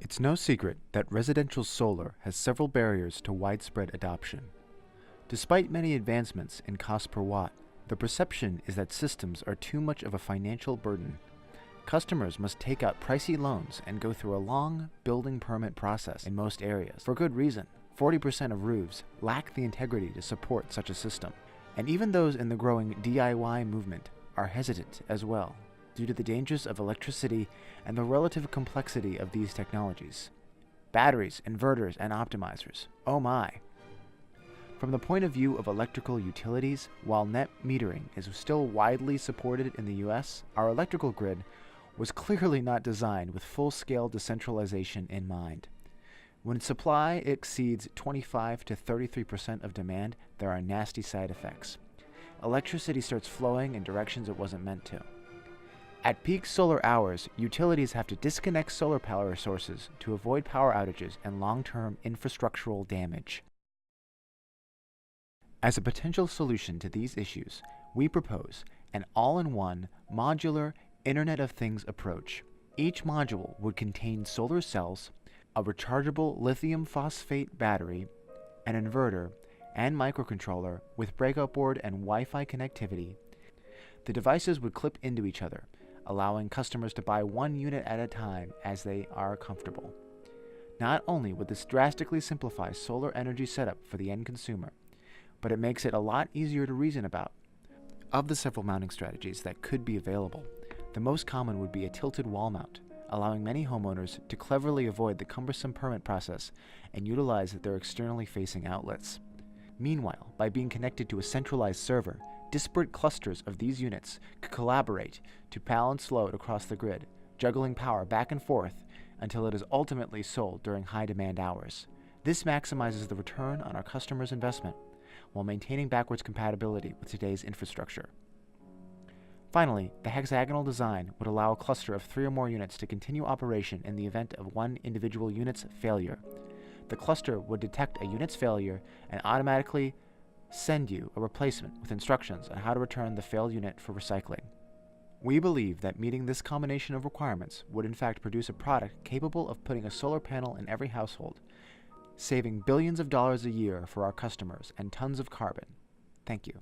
It's no secret that residential solar has several barriers to widespread adoption. Despite many advancements in cost per watt, the perception is that systems are too much of a financial burden. Customers must take out pricey loans and go through a long building permit process in most areas. For good reason. 40% of roofs lack the integrity to support such a system. And even those in the growing DIY movement are hesitant as well, due to the dangers of electricity and the relative complexity of these technologies. Batteries, inverters, and optimizers. Oh my! From the point of view of electrical utilities, while net metering is still widely supported in the US, our electrical grid was clearly not designed with full-scale decentralization in mind. When supply exceeds 25 to 33% of demand, there are nasty side effects. Electricity starts flowing in directions it wasn't meant to. At peak solar hours, utilities have to disconnect solar power sources to avoid power outages and long-term infrastructural damage. As a potential solution to these issues, we propose an all-in-one, modular, Internet of Things approach. Each module would contain solar cells, a rechargeable lithium phosphate battery, an inverter, and microcontroller with breakout board and Wi-Fi connectivity. The devices would clip into each other, allowing customers to buy one unit at a time as they are comfortable. Not only would this drastically simplify solar energy setup for the end consumer, but it makes it a lot easier to reason about. Of the several mounting strategies that could be available, the most common would be a tilted wall mount, allowing many homeowners to cleverly avoid the cumbersome permit process and utilize their externally facing outlets. Meanwhile, by being connected to a centralized server, disparate clusters of these units could collaborate to balance load across the grid, juggling power back and forth until it is ultimately sold during high-demand hours. This maximizes the return on our customers' investment while maintaining backwards compatibility with today's infrastructure. Finally, the hexagonal design would allow a cluster of 3 or more units to continue operation in the event of one individual unit's failure. The cluster would detect a unit's failure and automatically send you a replacement with instructions on how to return the failed unit for recycling. We believe that meeting this combination of requirements would in fact produce a product capable of putting a solar panel in every household, saving billions of dollars a year for our customers and tons of carbon. Thank you.